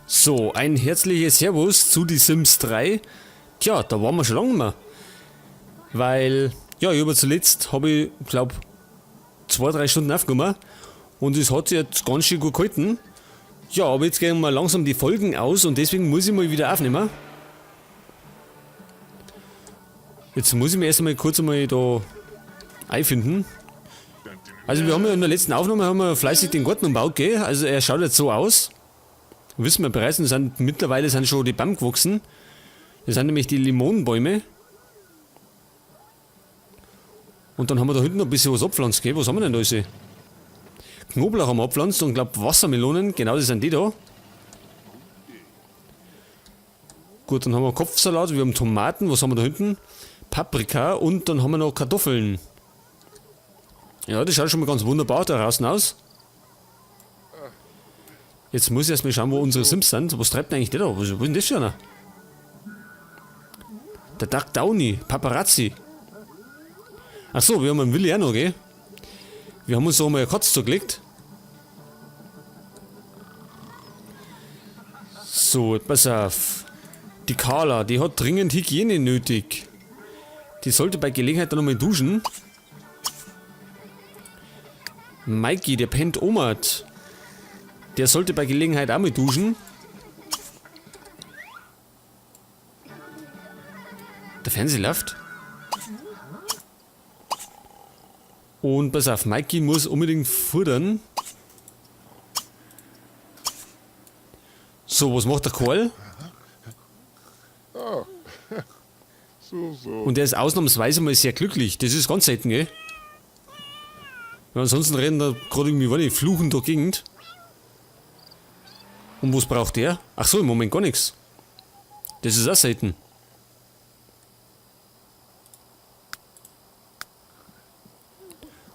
So, ein herzliches Servus zu die Sims 3. Tja, da waren wir schon lange nicht mehr. Weil, ja, ich habe zuletzt, glaube 2-3 Stunden aufgenommen. Und es hat sich jetzt ganz schön gut gehalten. Ja, aber jetzt gehen wir langsam die Folgen aus und deswegen muss ich mal wieder aufnehmen. Jetzt muss ich mir erst einmal kurz einmal da einfinden. Also wir haben ja in der letzten Aufnahme haben wir fleißig den Garten umbaut, gell? Also er schaut jetzt so aus. Wissen wir bereits, mittlerweile sind schon die Bäume gewachsen. Das sind nämlich die Limonenbäume. Und dann haben wir da hinten noch ein bisschen was abpflanzt, gell? Was haben wir denn da alles? Knoblauch haben wir abpflanzt und glaube Wassermelonen, genau das sind die da. Gut, dann haben wir Kopfsalat, wir haben Tomaten, was haben wir da hinten? Paprika und dann haben wir noch Kartoffeln. Ja, das schaut schon mal ganz wunderbar da draußen aus. Jetzt muss ich erstmal schauen, wo unsere Sims sind. Was treibt denn eigentlich der da? Wo ist denn das für einer? Der Duck Downy, Paparazzi. Achso, wir haben einen Willi auch noch, gell? Wir haben uns so mal eine Katze zugelegt. So, pass auf. Die Carla, die hat dringend Hygiene nötig. Die sollte bei Gelegenheit dann nochmal duschen. Mikey, der pennt Omat. Der sollte bei Gelegenheit auch mal duschen. Der Fernseher läuft. Und pass auf, Mikey muss unbedingt futtern. So, was macht der Karl? Und der ist ausnahmsweise mal sehr glücklich. Das ist ganz selten, gell? Ja, ansonsten rennen da gerade irgendwie, weiß nicht, fluchen durch die Gegend. Und was braucht der? Ach so, im Moment gar nichts. Das ist auch selten.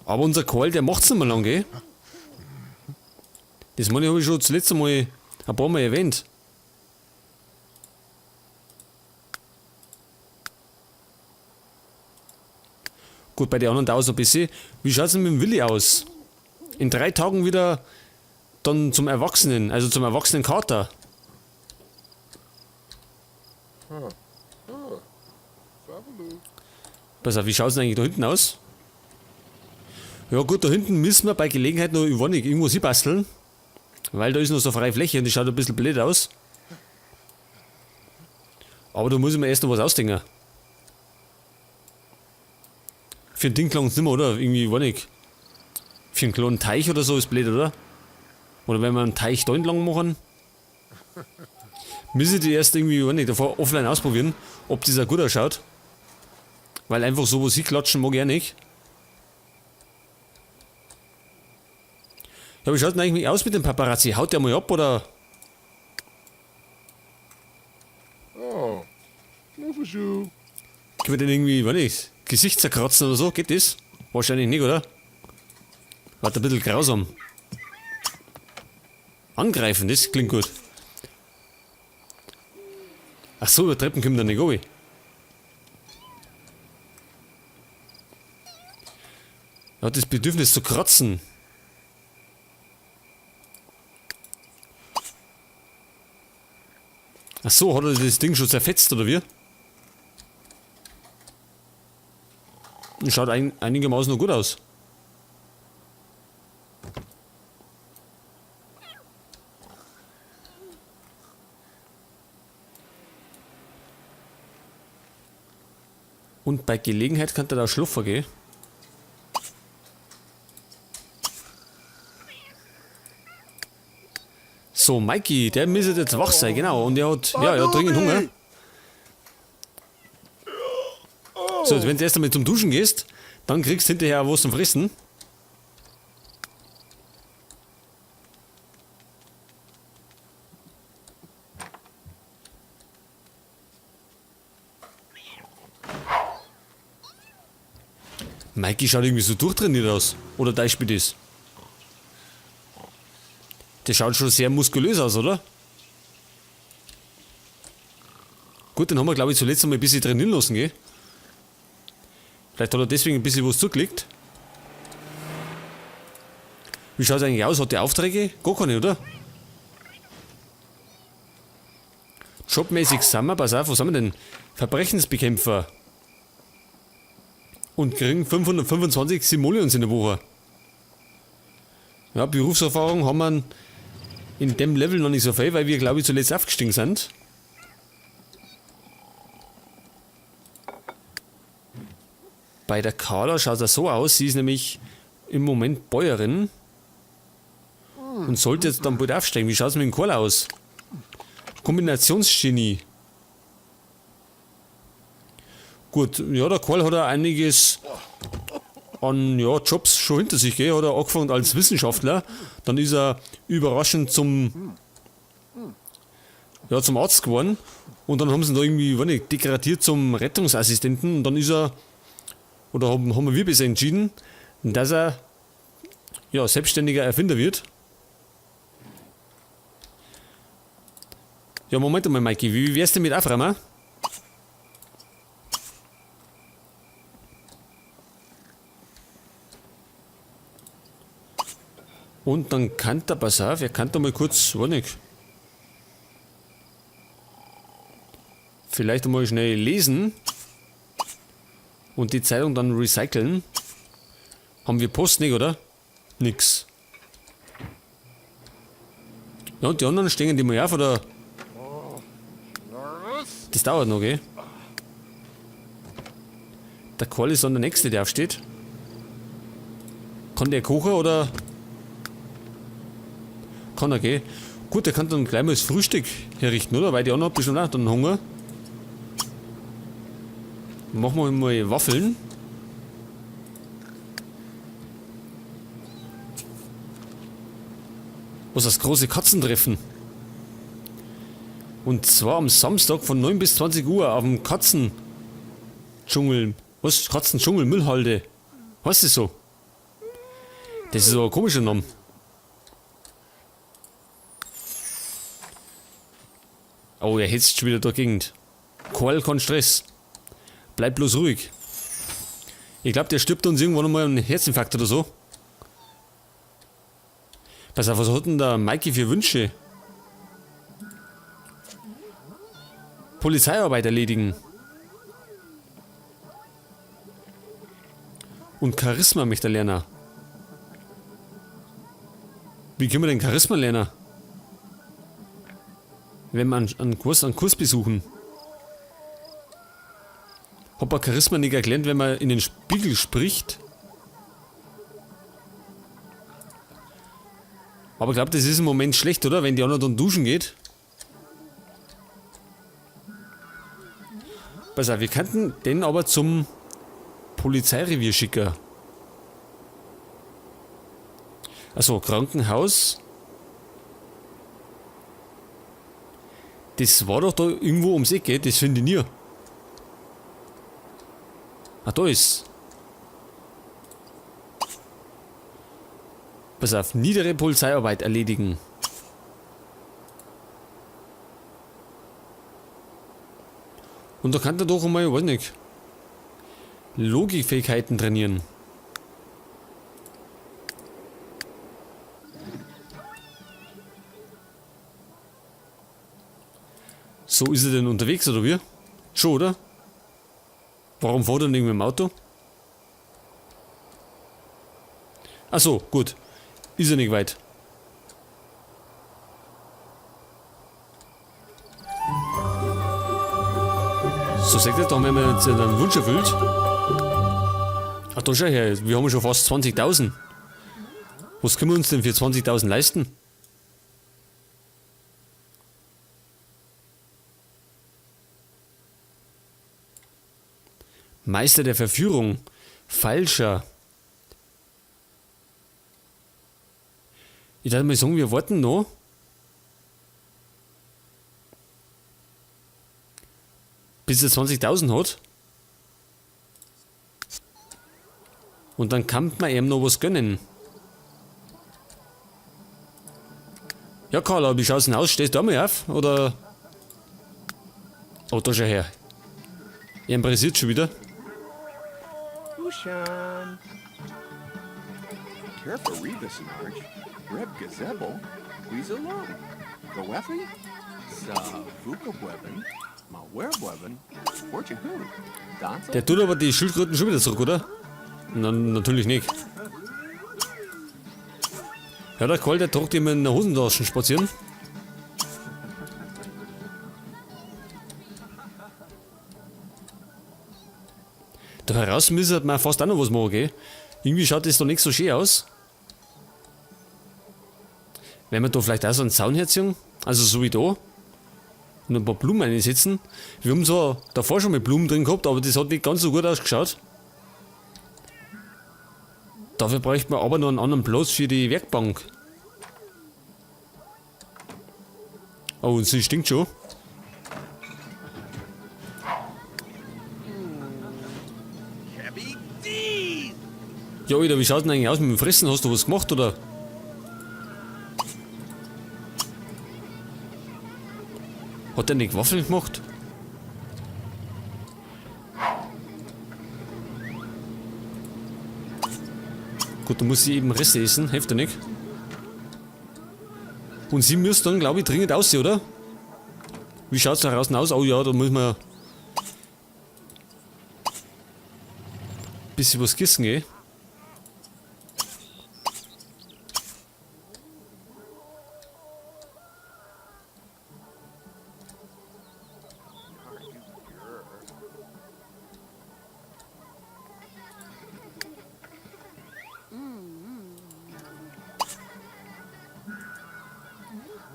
Aber unser Karl, der macht's nicht mehr lang, gell? Das meine ich, habe ich schon zuletzt einmal ein paar Mal erwähnt. Gut, bei den anderen dauert es ein bisschen. Wie schaut es denn mit dem Willi aus? In 3 Tagen wieder dann zum Erwachsenen, also zum erwachsenen Kater. Pass auf, wie schaut es denn eigentlich da hinten aus? Ja gut, da hinten müssen wir bei Gelegenheit noch irgendwas hinbasteln. Weil da ist noch so freie Fläche und die schaut ein bisschen blöd aus. Aber da muss ich mir erst noch was ausdenken. Für ein Ding klang es nicht mehr, oder? Irgendwie, weiß nicht. Für einen kleinen Teich oder so ist blöd, oder? Oder wenn wir einen Teich da entlang machen. Müssen die erst irgendwie, weiß nicht, davor offline ausprobieren, ob das auch gut ausschaut. Weil einfach sowas hinklatschen mag ich auch nicht. Ja, wie schaut denn eigentlich aus mit dem Paparazzi? Haut der mal ab, oder? Oh, no for sure. Können wir den irgendwie, weiß nicht, Gesicht zerkratzen oder so? Geht das? Wahrscheinlich nicht, oder? Warte, ein bisschen grausam. Angreifen, das klingt gut. Ach so, über Treppen kommt er nicht runter. Er hat das Bedürfnis zu kratzen. Ach so, hat er das Ding schon zerfetzt, oder wie? Schaut einigermaßen noch gut aus. Und bei Gelegenheit kann der da schlupfen, gell? So, Mikey, der müsste jetzt wach sein, genau. Und er hat dringend Hunger. So, jetzt, wenn du erst einmal zum Duschen gehst, dann kriegst du hinterher auch was zum Fressen. Mikey schaut irgendwie so durchtrainiert aus. Oder da spielt das? Der schaut schon sehr muskulös aus, oder? Gut, den haben wir, glaube ich, zuletzt einmal ein bisschen trainieren lassen, gell? Vielleicht hat er deswegen ein bisschen was zugelegt. Wie schaut es eigentlich aus? Hat der Aufträge? Gar keine, oder? Jobmäßig sind wir, pass auf, was haben wir denn? Verbrechensbekämpfer. Und kriegen 525 Simoleons in der Woche. Ja, Berufserfahrung haben wir in dem Level noch nicht so viel, weil wir, glaube ich, zuletzt aufgestiegen sind. Bei der Carla schaut es so aus, sie ist nämlich im Moment Bäuerin und sollte jetzt dann bald aufsteigen. Wie schaut es mit dem Karl aus? Kombinationsgenie. Gut, ja, der Karl hat ja einiges an Jobs schon hinter sich, gell? Hat er angefangen als Wissenschaftler, dann ist er überraschend zum Arzt geworden und dann haben sie ihn da irgendwie, weiß nicht, degradiert zum Rettungsassistenten und dann ist er, oder haben wir besser entschieden, dass er selbstständiger Erfinder wird. Ja, Moment mal, Mikey, wie wär's denn mit Aufräumen? Und dann kann der, pass auf, er kann da mal kurz, war nicht. Vielleicht einmal schnell lesen und die Zeitung dann recyceln. Haben wir Post nicht, oder? Nix. Ja, und die anderen stehen die mal auf, oder? Das dauert noch, gell? Der Karl ist dann der Nächste, der aufsteht. Kann der kochen, oder? Kann er, gell? Gut, der kann dann gleich mal das Frühstück herrichten, oder? Weil die anderen haben bestimmt auch dann Hunger. Machen wir mal Waffeln. Was das große Katzentreffen. Und zwar am Samstag von 9 bis 20 Uhr auf dem Katzendschungel. Was? Katzendschungel, Müllhalde. Heißt das so? Das ist so ein komischer Name. Oh, er hetzt schon wieder durch die Gegend. Karl kein Stress. Bleib bloß ruhig. Ich glaube, der stirbt uns irgendwann mal einen Herzinfarkt oder so. Pass auf, was hat denn der Mikey für Wünsche? Polizeiarbeit erledigen. Und Charisma möchte er lernen. Wie können wir denn Charisma lernen? Wenn wir einen Kurs besuchen. Hat man Charisma nicht erklärt, wenn man in den Spiegel spricht? Aber ich glaube, das ist im Moment schlecht, oder? Wenn die anderen dann duschen geht. Pass auf, wir könnten den aber zum Polizeirevier schicken. Also Krankenhaus. Das war doch da irgendwo ums Eck, gell? Das finde ich nie. Ah, da ist. Pass auf, niedere Polizeiarbeit erledigen. Und da kann er doch einmal, weiß nicht, Logikfähigkeiten trainieren. So ist er denn unterwegs, oder wie? Schon, oder? Warum fährt er nicht mit dem Auto? Achso, gut. Ist er nicht weit. So sagt er, da haben wir jetzt einen Wunsch erfüllt. Ach, da schau her, wir haben schon fast 20.000. Was können wir uns denn für 20.000 leisten? Meister der Verführung. Falscher. Ich dachte mal sagen, wir warten noch. Bis er 20.000 hat. Und dann kann man ihm noch was gönnen. Ja, Carla, wie schaut's denn aus? Stehst du da mal auf? Oder? Oh, da schau her. Er improvisiert schon wieder. Ushan. Careful, Rebus and Arch. Reb Gazebo. Weasel Go Effie. Der tut aber die Schildkröten schon wieder zurück, oder? Natürlich nicht. Ja, der Qual, der tragt immer in der Hosentasche spazieren. Da heraus müsste man fast auch noch was machen, gell? Irgendwie schaut das doch nicht so schön aus. Wenn wir da vielleicht auch so einen Zaun herziehen, also so wie da, und ein paar Blumen einsetzen. Wir haben zwar davor schon mit Blumen drin gehabt, aber das hat nicht ganz so gut ausgeschaut. Dafür bräuchte man aber noch einen anderen Platz für die Werkbank. Oh, und sie stinkt schon. Ja, Alter, wie schaut denn eigentlich aus mit dem Fressen? Hast du was gemacht, oder? Hat der nicht Waffeln gemacht? Gut, dann muss sie eben Reste essen, hilft ja nicht. Und sie müsste dann, glaube ich, dringend aussehen, oder? Wie schaut es da draußen aus? Oh ja, da muss man ein bisschen was kissen, gell?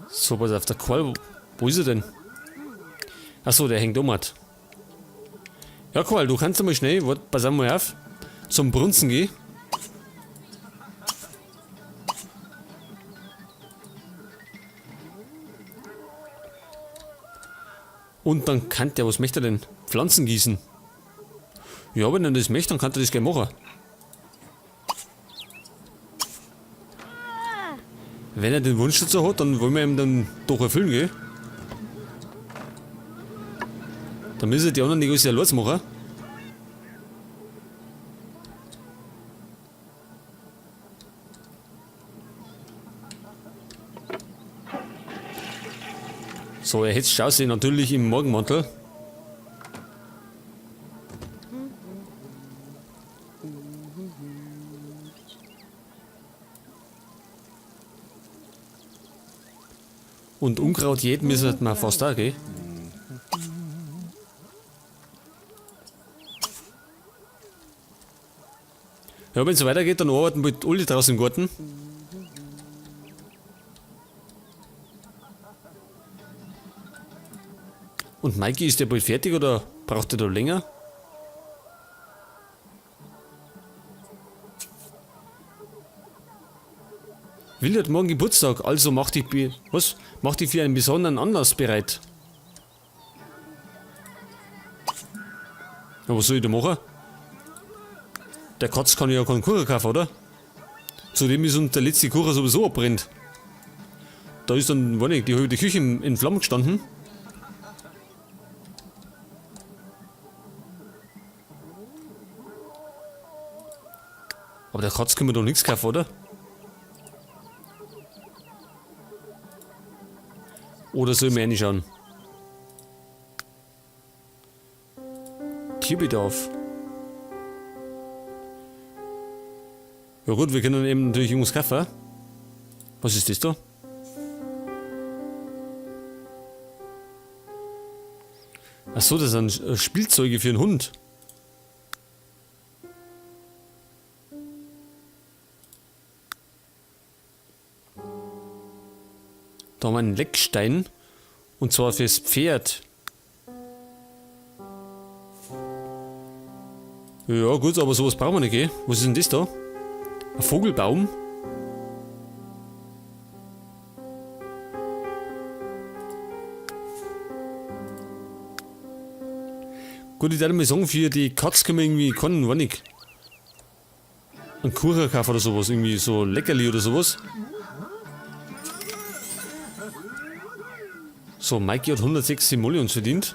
So, pass auf, der Qual, wo ist er denn? Achso, der hängt um. Ja, Qual, du kannst mal schnell, warte, pass mal auf, zum Brunzen gehen. Und dann kann der, was möchte er denn? Pflanzen gießen. Ja, wenn er das möchte, dann kann er das gerne machen. Wenn er den Wunsch dazu hat, dann wollen wir ihm dann doch erfüllen, gell? Dann müssen die anderen die alles allein machen. So, er jetzt schaut sich natürlich im Morgenmantel. Und Unkraut jeden müssen wir fast auch, gell? Ja, wenn es so weitergeht, dann arbeiten wir alle draußen im Garten. Und Mikey, ist der bald fertig oder braucht er da länger? Will hat morgen Geburtstag, also macht die für einen besonderen Anlass bereit. Ja, was soll ich da machen? Der Katz kann ja keinen Kuchen kaufen, oder? Zudem ist uns der letzte Kuchen sowieso abbrennt. Da ist dann, war nicht, die halbe Küche in Flammen gestanden. Aber der Katz kann mir doch nichts kaufen, oder? Oder soll ich mir reinschauen? Tierbedarf. Ja gut, wir können eben natürlich irgendwas kaufen. Was ist das da? Achso, das sind Spielzeuge für einen Hund. Da haben wir einen Leckstein. Und zwar fürs Pferd. Ja gut, aber sowas brauchen wir nicht, gell? Was ist denn das da? Ein Vogelbaum? Gut, ich würde mal sagen, für die Katz können wir irgendwie keinen, war nicht. Einen Kuchen kaufen oder sowas, irgendwie so Leckerli oder sowas. So, Mikey hat 106 Simoleons verdient.